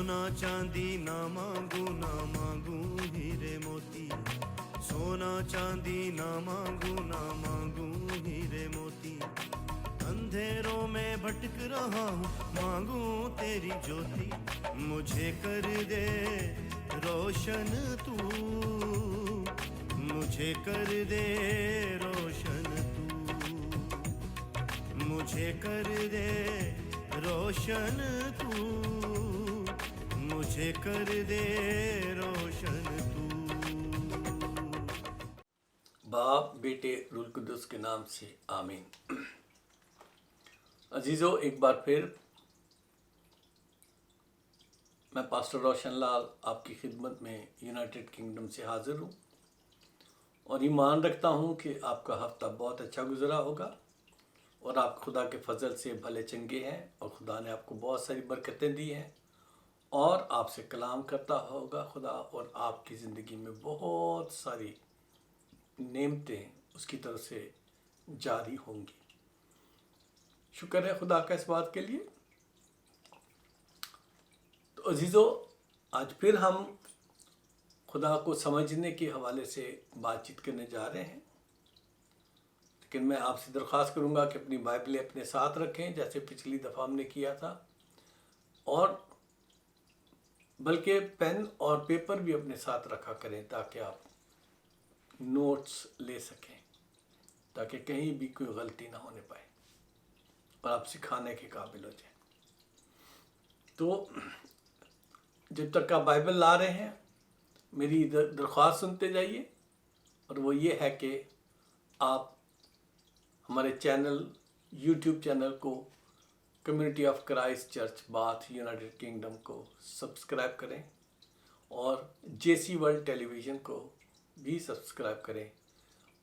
सोना चांदी ना मांगू हीरे मोती, सोना चांदी ना मांगू हीरे मोती। अंधेरों में भटक रहा हूँ, मांगू तेरी ज्योति। मुझे कर दे रोशन तू, मुझे कर दे रोशन तू, मुझे कर दे रोशन तू, मुझे कर दे रोशन तू। बाप बेटे रूल कुद्दुस के नाम से आमीन। अजीज़ों, एक बार फिर मैं पास्टर रोशन लाल आपकी खिदमत में यूनाइटेड किंगडम से हाज़िर हूँ और ईमान रखता हूँ कि आपका हफ्ता बहुत अच्छा गुजरा होगा और आप खुदा के फजल से भले चंगे हैं और खुदा ने आपको बहुत सारी बरकतें दी हैं और आपसे कलाम करता होगा खुदा, और आपकी ज़िंदगी में बहुत सारी नेमतें उसकी तरफ से जारी होंगी। शुक्र है खुदा का इस बात के लिए। तो अजीज़ों, आज फिर हम खुदा को समझने के हवाले से बातचीत करने जा रहे हैं, लेकिन मैं आपसे दरख्वास्त करूंगा कि अपनी बाइबलें अपने साथ रखें जैसे पिछली दफ़ा हमने किया था, और बल्कि पेन और पेपर भी अपने साथ रखा करें ताकि आप नोट्स ले सकें, ताकि कहीं भी कोई गलती ना होने पाए और आप सिखाने के काबिल हो जाए। तो जब तक आप बाइबल ला रहे हैं, मेरी दरख्वास्त सुनते जाइए, और वो ये है कि आप हमारे चैनल, यूट्यूब चैनल को, community of Christ church bath United kingdom को सब्सक्राइब करें और जेसी वर्ल्ड टेलीविज़न को भी सब्सक्राइब करें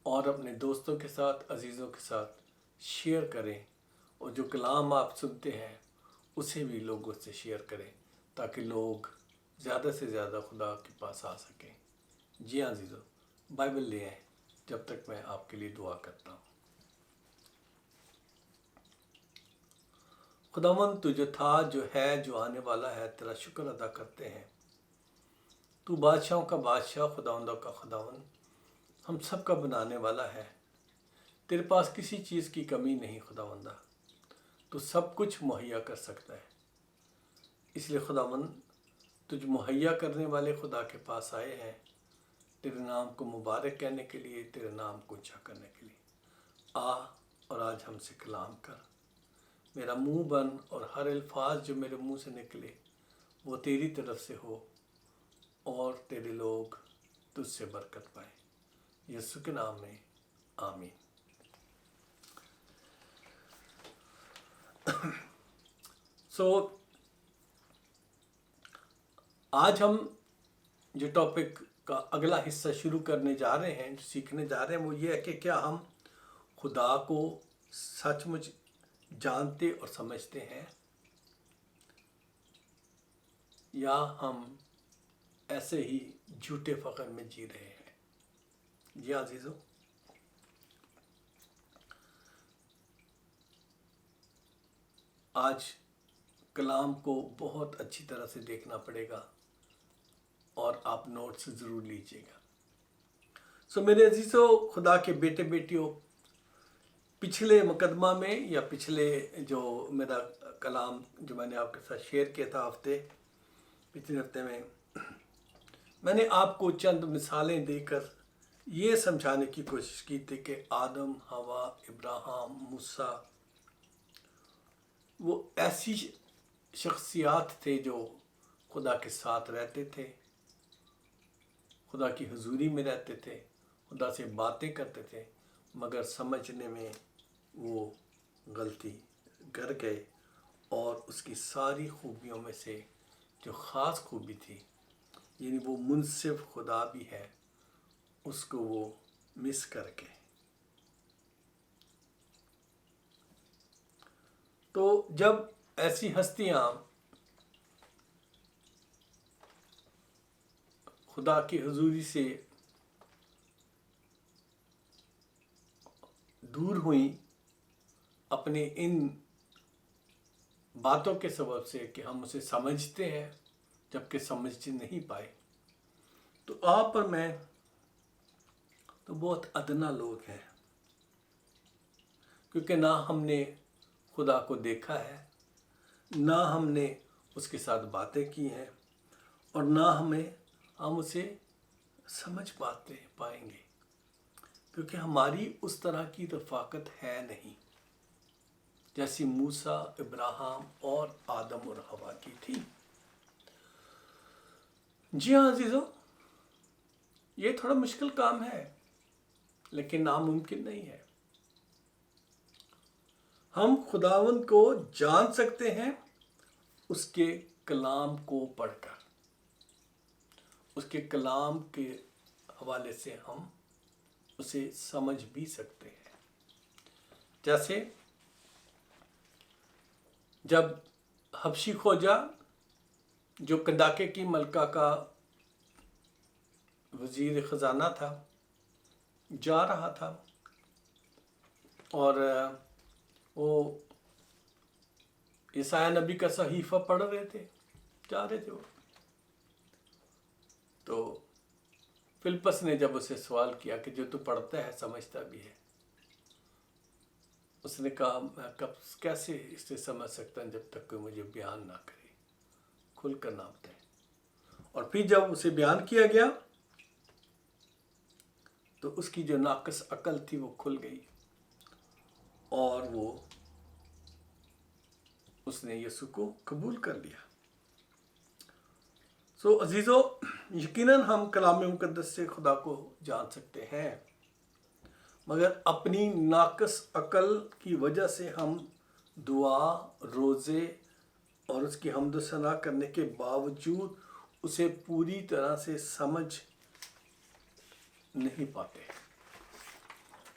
और अपने दोस्तों के साथ, अजीज़ों के साथ शेयर करें, और जो कलाम आप सुनते हैं उसे भी लोगों से शेयर करें ताकि लोग ज़्यादा से ज़्यादा खुदा के पास आ सकें। जी हाँ अजीज़ों, बाइबल ले आएं जब तक मैं आपके लिए दुआ करता हूँ। खुदावंद, तू जो था, जो है, जो आने वाला है, तेरा शुक्र अदा करते हैं। तू बादशाहों का बादशाह, खुदावंदों का खुदावंद, हम सब का बनाने वाला है। तेरे पास किसी चीज़ की कमी नहीं खुदावंदा, तू सब कुछ मुहैया कर सकता है। इसलिए खुदावंद, तुझ मुहैया करने वाले खुदा के पास आए हैं, तेरे नाम को मुबारक कहने के लिए, तेरे नाम को ऊंचा करने के लिए। आ और आज हमसे कलाम कर। मेरा मुंह बन और हर अल्फाज जो मेरे मुंह से निकले वो तेरी तरफ से हो और तेरे लोग तुझसे बरकत पाए। यीशु के नाम में आमीन। आज हम जो टॉपिक का अगला हिस्सा शुरू करने जा रहे हैं, जो सीखने जा रहे हैं, वो ये है कि क्या हम खुदा को सचमुच जानते और समझते हैं, या हम ऐसे ही झूठे फ़ख्र में जी रहे हैं। जी अजीज़ों, आज कलाम को बहुत अच्छी तरह से देखना पड़ेगा और आप नोट्स ज़रूर लीजिएगा। मेरे अजीज़ों, खुदा के बेटे बेटियों, पिछले मुकदमा में या पिछले जो मेरा कलाम जो मैंने आपके साथ शेयर किया था पिछले हफ्ते में, मैंने आपको चंद मिसालें देकर ये समझाने की कोशिश की थी कि आदम, हवा, इब्राहिम, मूसा, वो ऐसी शख्सियात थे जो खुदा के साथ रहते थे, खुदा की हुजूरी में रहते थे, खुदा से बातें करते थे, मगर समझने में वो गलती कर गए और उसकी सारी खूबियों में से जो ख़ास खूबी थी, यानी वो मुनसिफ खुदा भी है, उसको वो मिस कर गए। तो जब ऐसी हस्तियाँ खुदा की हुजूरी से दूर हुई अपने इन बातों के सबब से कि हम उसे समझते हैं जबकि समझ नहीं पाए। तो आप और मैं तो बहुत अदना लोग हैं, क्योंकि ना हमने खुदा को देखा है, ना हमने उसके साथ बातें की हैं, और ना हम उसे समझ पाएंगे, क्योंकि हमारी उस तरह की रफ़ाकत है नहीं जैसी मूसा, इब्राहिम और आदम और हवा की थी। जी हाँ अजीज़ों, ये थोड़ा मुश्किल काम है, लेकिन नामुमकिन नहीं है। हम खुदावंद को जान सकते हैं उसके कलाम को पढ़कर, उसके कलाम के हवाले से हम उसे समझ भी सकते हैं। जैसे जब हबशी खोजा, जो कंदाके की मलका का वजीर ख़जाना था, जा रहा था और वो ईसाया नबी का सहीफ़ा पढ़ रहे थे, जा रहे थे वो। तो फिलिप्पस ने जब उसे सवाल किया कि जो तू पढ़ता है समझता भी है, उसने कहा मैं कैसे इसे समझ सकता हूँ जब तक कोई मुझे बयान ना करे, खुल कर ना बताए। और फिर जब उसे बयान किया गया तो उसकी जो नाकस अकल थी वो खुल गई और उसने यीशु को कबूल कर लिया। सो अजीज़ों, यकीनन हम कलाम मुकद्दस से खुदा को जान सकते हैं, मगर अपनी नाकस अकल की वजह से हम दुआ, रोज़े और उसकी हम्द सना करने के बावजूद उसे पूरी तरह से समझ नहीं पाते,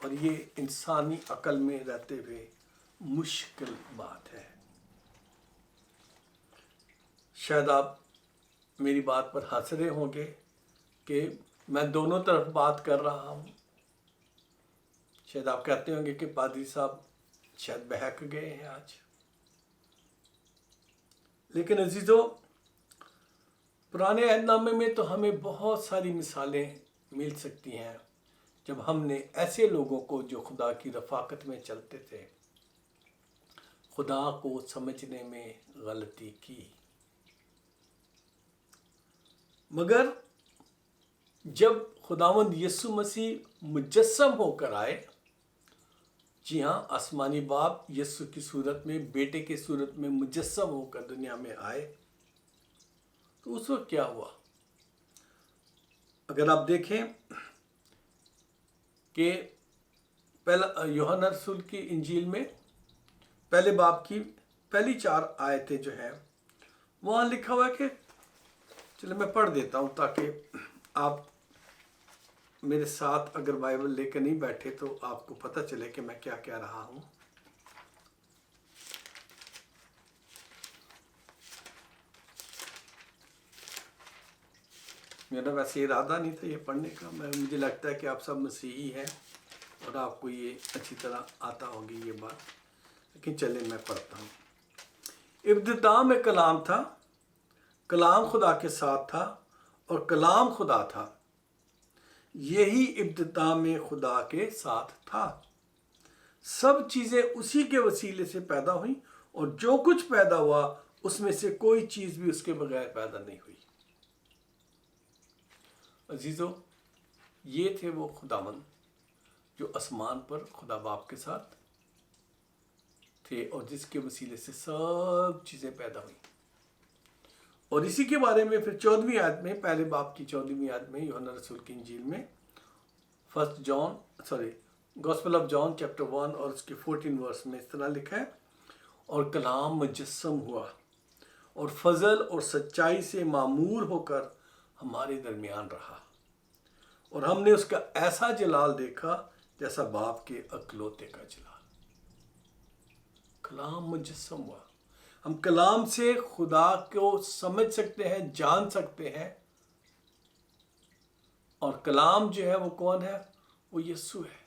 और ये इंसानी अकल में रहते हुए मुश्किल बात है। शायद आप मेरी बात पर हंस रहे होंगे कि मैं दोनों तरफ बात कर रहा हूँ। शायद आप कहते होंगे कि पादरी साहब शायद बहक गए हैं आज। लेकिन अजीज़ों, पुराने अहदनामे में तो हमें बहुत सारी मिसालें मिल सकती हैं जब हमने ऐसे लोगों को जो खुदा की रफ़ाकत में चलते थे, खुदा को समझने में गलती की। मगर जब खुदावंद यीशु मसीह मुजस्सम होकर आए, जी हाँ, आसमानी बाप यीशु की सूरत में, बेटे की सूरत में मुजस्सम होकर दुनिया में आए, तो उस वक्त क्या हुआ? अगर आप देखें कि पहला यूहन्ना रसूल की इंजील में पहले बाब की पहली 4 आयतें जो हैं, वहाँ लिखा हुआ है कि, चलो मैं पढ़ देता हूँ ताकि आप मेरे साथ अगर बाइबल लेकर नहीं बैठे तो आपको पता चले कि मैं क्या कह रहा हूँ। मेरा वैसे इरादा नहीं था ये पढ़ने का, मुझे लगता है कि आप सब मसीही हैं और आपको ये अच्छी तरह आता होगी ये बात, लेकिन चले मैं पढ़ता हूँ। इब्तिदा में कलाम था, कलाम खुदा के साथ था और कलाम खुदा था। यही इब्तिदा में खुदा के साथ था। सब चीज़ें उसी के वसीले से पैदा हुई और जो कुछ पैदा हुआ उसमें से कोई चीज़ भी उसके बगैर पैदा नहीं हुई। अजीज़ों, ये थे वो खुदावंद जो आसमान पर खुदा बाप के साथ थे और जिसके वसीले से सब चीज़ें पैदा हुई। और इसी के बारे में फिर 14वीं आयत में, पहले बाप की 14वीं आयत में यूहन्ना रसूल की इंजील में गॉस्पेल ऑफ जॉन चैप्टर 1 और उसके 14 वर्स में इस तरह लिखा है, और कलाम मुजस्सम हुआ और फजल और सच्चाई से मामूर होकर हमारे दरमियान रहा, और हमने उसका ऐसा जलाल देखा जैसा बाप के अकलौते का जलाल। कलाम मुजस्सम हुआ। हम कलाम से खुदा को समझ सकते हैं, जान सकते हैं, और कलाम जो है वो कौन है? वो यीशु है।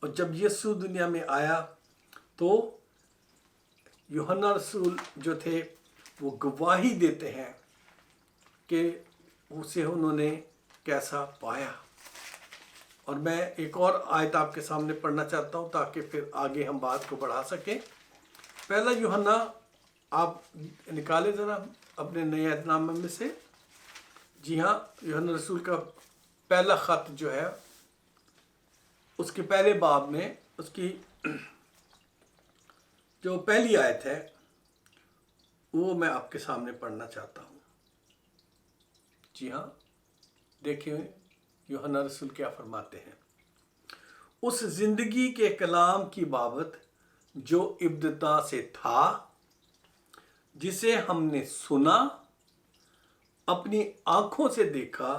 और जब यीशु दुनिया में आया तो यूहन्ना रसूल जो थे वो गवाही देते हैं کہ اسے انہوں نے کیسا پایا. اور میں ایک اور آیت آپ کے سامنے پڑھنا چاہتا ہوں تاکہ پھر آگے ہم بات کو بڑھا سکیں. پہلا یوحنا آپ نکالے ذرا اپنے نئے عہد نامے میں سے. جی ہاں، یوحنا رسول کا پہلا خط جو ہے اس کے پہلے باب میں اس کی جو پہلی آیت ہے وہ میں آپ کے سامنے پڑھنا چاہتا ہوں. جی ہاں، دیکھیں یوحنا رسول کیا فرماتے ہیں. اس زندگی کے کلام کی بابت جو ابتدا سے تھا، جسے ہم نے سنا، اپنی آنکھوں سے دیکھا،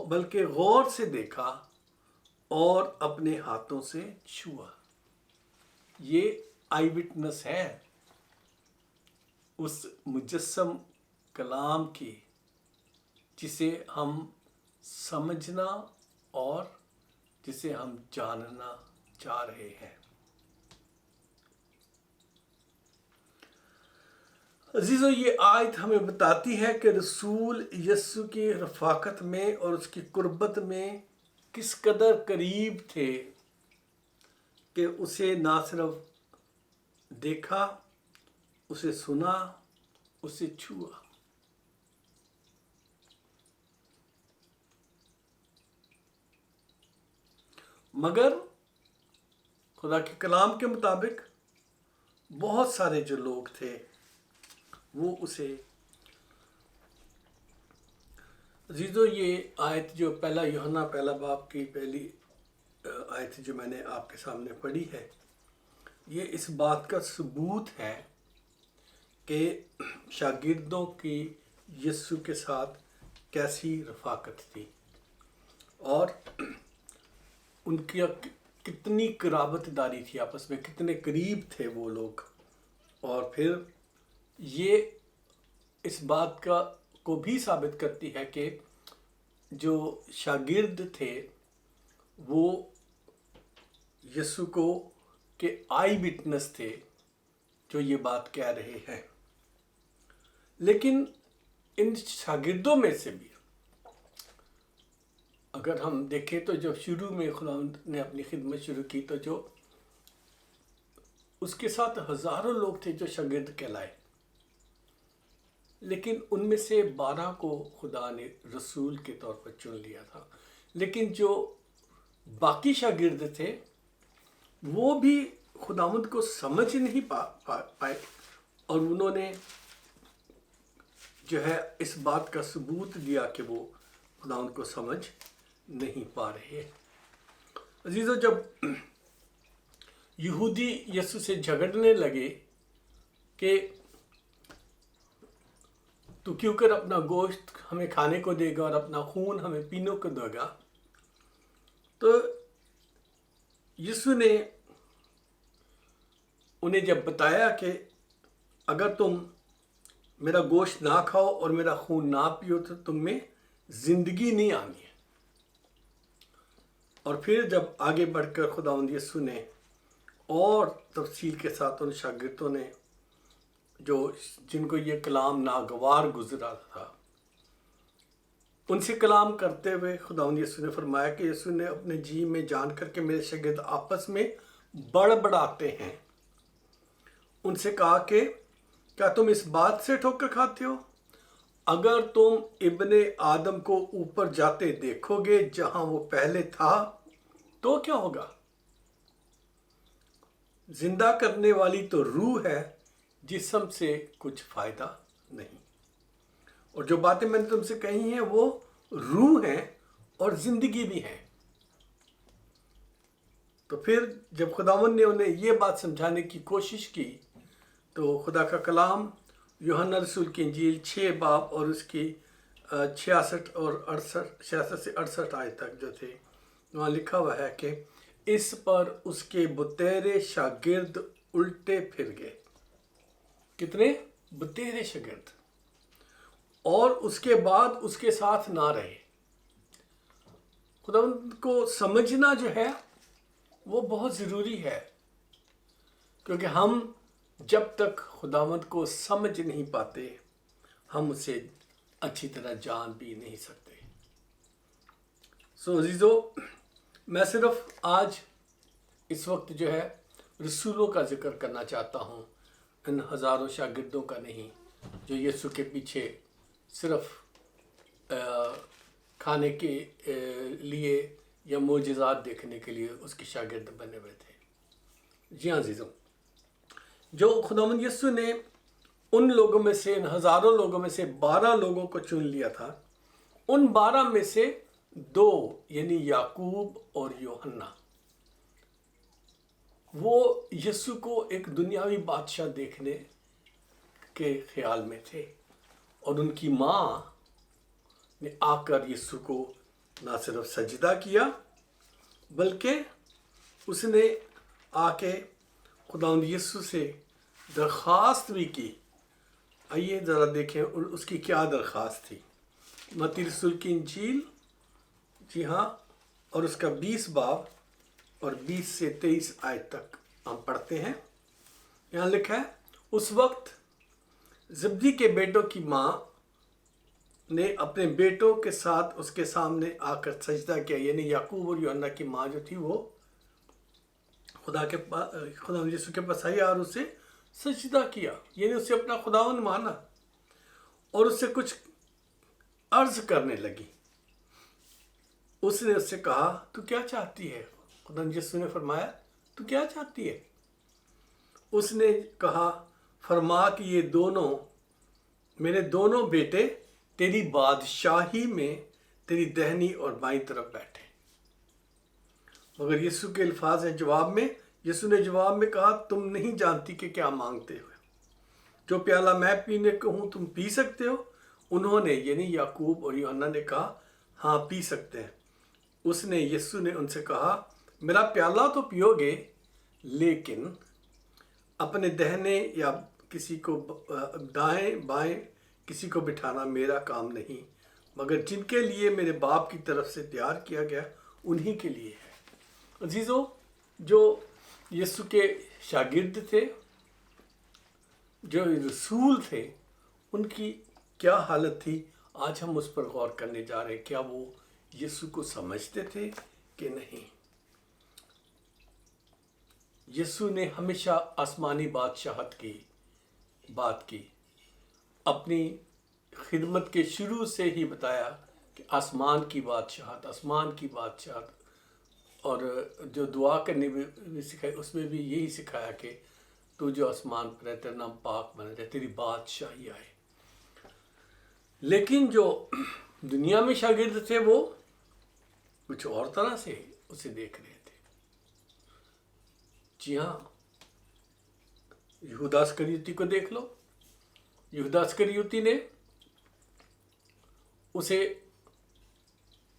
بلکہ غور سے دیکھا اور اپنے ہاتھوں سے چھوا. یہ آئی وٹنس ہے اس مجسم کلام کی جسے ہم سمجھنا اور جسے ہم جاننا چاہ رہے ہیں. عزیزو، یہ آیت ہمیں بتاتی ہے کہ رسول یسوع کی رفاقت میں اور اس کی قربت میں کس قدر قریب تھے کہ اسے نہ صرف دیکھا، اسے سنا، اسے چھوا. مگر خدا کے کلام کے مطابق بہت سارے جو لوگ تھے وہ اسے. عزیزو، یہ آیت جو پہلا یوحنا پہلا باب کی پہلی آیت جو میں نے آپ کے سامنے پڑھی ہے، یہ اس بات کا ثبوت ہے کہ شاگردوں کی یسوع کے ساتھ کیسی رفاقت تھی اور ان کی کتنی قرابت داری تھی، آپس میں کتنے قریب تھے وہ لوگ. اور پھر یہ اس بات کو بھی ثابت کرتی ہے کہ جو شاگرد تھے وہ یسوع کو کے آئی وٹنس تھے جو یہ بات کہہ رہے ہیں. لیکن ان شاگردوں میں سے بھی اگر ہم دیکھیں تو جب شروع میں خداوند نے اپنی خدمت شروع کی تو جو اس کے ساتھ ہزاروں لوگ تھے جو شاگرد کہلائے، لیکن ان میں سے 12 کو خدا نے رسول کے طور پر چن لیا تھا. لیکن جو باقی شاگرد تھے وہ بھی خداوند کو سمجھ نہیں پائے اور انہوں نے جو ہے اس بات کا ثبوت دیا کہ وہ خداوند کو سمجھ نہیں پا رہے. عزیزو، جب یہودی یسوع سے جھگڑنے لگے کہ تو کیوں کر اپنا گوشت ہمیں کھانے کو دے گا اور اپنا خون ہمیں پینے کو دے گا، تو یسوع نے انہیں جب بتایا کہ اگر تم میرا گوشت نہ کھاؤ اور میرا خون نہ پیو تو تم میں زندگی نہیں آنی ہے. اور پھر جب آگے بڑھ کر خداوند یسوع نے اور تفصیل کے ساتھ ان شاگردوں نے جن کو یہ کلام ناگوار گزرا تھا ان سے کلام کرتے ہوئے خداوند یسوع نے فرمایا کہ یسوع نے اپنے جی میں جان کر کے میرے شاگرد آپس میں بڑبڑاتے ہیں. ان سے کہا کہ کیا تم اس بات سے ٹھوکر کھاتے ہو؟ اگر تم ابن آدم کو اوپر جاتے دیکھو گے جہاں وہ پہلے تھا تو کیا ہوگا؟ زندہ کرنے والی تو روح ہے، جسم سے کچھ فائدہ نہیں. اور جو باتیں میں نے تم سے کہی ہیں وہ روح ہیں اور زندگی بھی ہیں. تو پھر جب خداوند نے انہیں یہ بات سمجھانے کی کوشش کی تو خدا کا کلام یوحنا رسول کی انجیل 6 باب اور اس کی 66 اور 66 سے 68 آیت تک جو تھے وہاں لکھا ہوا ہے کہ اس پر اس کے بتیرے شاگرد الٹے پھر گئے. کتنے بتیرے شاگرد، اور اس کے بعد اس کے ساتھ نہ رہے. خداوند کو سمجھنا جو ہے وہ بہت ضروری ہے، کیونکہ ہم جب تک خداوند کو سمجھ نہیں پاتے ہم اسے अच्छी तरह जान भी नहीं सकते। सो अजीज़ो, मैं सिर्फ आज इस वक्त जो है रसूलों का जिक्र करना चाहता हूँ, इन हज़ारों शागिर्दों का नहीं जो यीशु के पीछे सिर्फ खाने के लिए या मोजज़ात देखने के लिए उसके शागिर्द बने हुए थे। जी हाँ अजीज़ों, जो खुदावंद यीशु ने उन लोगों में से, इन हज़ारों लोगों में से 12 लोगों को चुन लिया था, उन 12 में से 2 यानी याकूब और यूहन्ना, वो यीशु को एक दुनियावी बादशाह देखने के ख्याल में थे, और उनकी माँ ने आकर यीशु को ना सिर्फ सजदा किया बल्कि उसने आके खुदावंद यीशु से दरख्वास्त भी की। आइए ज़रा देखें उसकी क्या दरख्वास्त थी। मत्ती रसूल की इंजील, जी हाँ, और उसका 20 बाब और 20 से 23 आयत तक हम पढ़ते हैं। यहाँ लिखा है, उस वक्त ज़ब्दी के बेटों की माँ ने अपने बेटों के साथ उसके सामने आकर सजदा किया, यानी याकूब और यूहन्ना की माँ जो थी वो खुदा यीशु के पास आई और उससे सजदा किया, यानी उससे अपना खुदावंद माना और उससे कुछ अर्ज करने लगी। उसने उससे कहा, तू क्या चाहती है? खुदा यीशु ने फरमाया, तू क्या चाहती है? उसने कहा, फरमा कि ये दोनों मेरे दोनों बेटे तेरी बादशाही में तेरी दहनी और बाईं तरफ बैठे। मगर यीशु के अल्फाज हैं जवाब में, यीशु ने जवाब में कहा, तुम नहीं जानती कि क्या मांगते हो। जो प्याला मैं पीने को हूँ तुम पी सकते हो? उन्होंने यानी याकूब और यूहन्ना ने कहा, हाँ पी सकते हैं। उसने यीशु ने उनसे कहा, मेरा प्याला तो पियोगे, लेकिन अपने दहने या किसी को दाएं बाएं किसी को बिठाना मेरा काम नहीं, मगर जिनके लिए मेरे बाप की तरफ से तैयार किया गया उन्हीं के लिए है। अजीज़ों, जो यीशु के शागिर्द थे, जो रसूल थे, उनकी क्या हालत थी, आज हम उस पर गौर करने जा रहे हैं। क्या वो यीशु को समझते थे कि नहीं? यीशु ने हमेशा आसमानी बादशाहत की बात की, अपनी खिदमत के शुरू से ही बताया कि आसमान की बादशाहत, आसमान की बादशाहत, और जो दुआ करने भी सिखाई उसमें भी यही सिखाया कि तू जो आसमान पर है तेरा नाम पाक बना जाए, तेरी बादशाही आए। लेकिन जो दुनिया में शागिर्द थे वो कुछ और तरह से उसे देख रहे थे। जी हाँ, यहूदा इस्करियोती को देख लो। यहूदा इस्करियोती ने उसे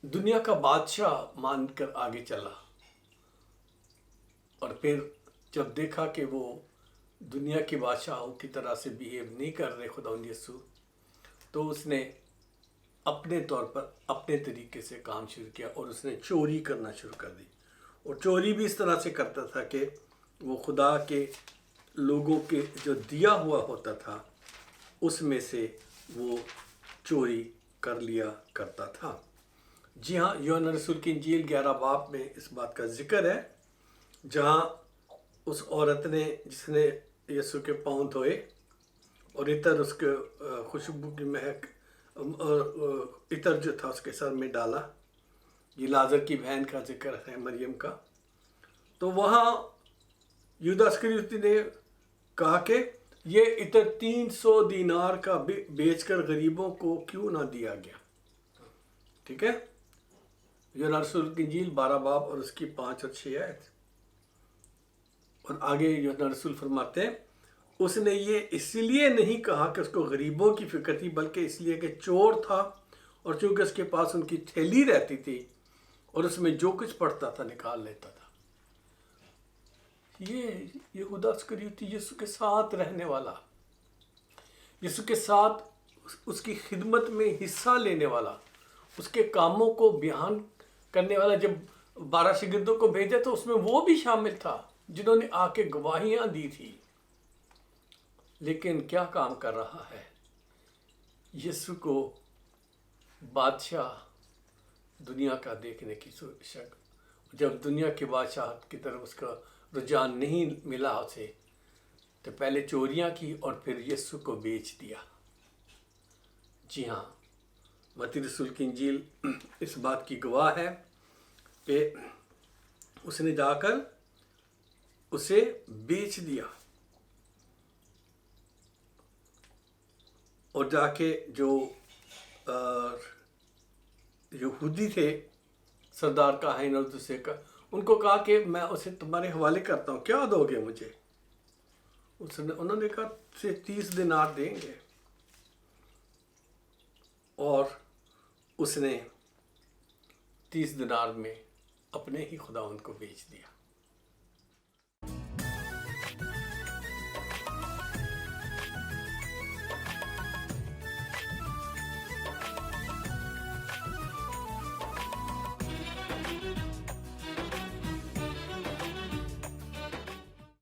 दुनिया का बादशाह मानकर आगे चला, और फिर जब देखा कि वो दुनिया के बादशाहों की तरह से बिहेव नहीं कर रहे खुदावंद यीशु, तो उसने अपने तौर पर अपने तरीके से काम शुरू किया और उसने चोरी करना शुरू कर दी। और चोरी भी इस तरह से करता था कि वो खुदा के लोगों के जो दिया हुआ होता था उसमें से वो चोरी कर लिया करता था। जी हाँ, यूहन्ना रसूल की इंजील 11 बाब में इस बात का जिक्र है, जहाँ उस औरत ने जिसने यीशु के पाँव धोए और इतर उसके खुशबू की महक इतर जो था उसके सर में डाला। ये लाजर की बहन का जिक्र है, मरियम का। तो वहाँ यहूदा इस्करियोती ने कहा कि ये इतर 300 दीनार का बेचकर गरीबों को क्यों ना दिया गया। ठीक है, यूहन्ना रसूल की इंजील 12 बाब और उसकी 5 और 6 आयत। और आगे यूहन्ना रसूल फरमाते हैं, उसने ये इसलिए नहीं कहा कि उसको गरीबों की फिक्र थी, बल्कि इसलिए कि चोर था और चूंकि उसके पास उनकी थैली रहती थी और उसमें जो कुछ पड़ता था निकाल लेता था। ये यहूदा इस्करियोती यीशु के साथ रहने वाला, यीशु के साथ उसकी खिदमत में हिस्सा लेने वाला, उसके कामों को बयान करने वाला। जब 12 शागिर्दों को भेजा तो उसमें वो भी शामिल था जिन्होंने आके गवाहियां दी थी। लेकिन क्या काम कर रहा है? यीशु को بادشاہ دنیا کا دیکھنے کی شک، جب دنیا کی بادشاہت کی طرف اس کا رجحان نہیں ملا اسے، تو پہلے چوریاں کی اور پھر یسوع کو بیچ دیا۔ جی ہاں، متی رسول کی انجیل اس بات کی گواہ ہے کہ اس نے جا کر اسے بیچ دیا، اور جا کے جو یہودی تھے، سردار کاہن اور دوسرے کا، ان کو کہا کہ میں اسے تمہارے حوالے کرتا ہوں، کیا دو گے مجھے؟ انہوں نے کہا سے 30 دینار دیں گے، اور اس نے 30 دینار میں اپنے ہی خداوند کو بیچ دیا۔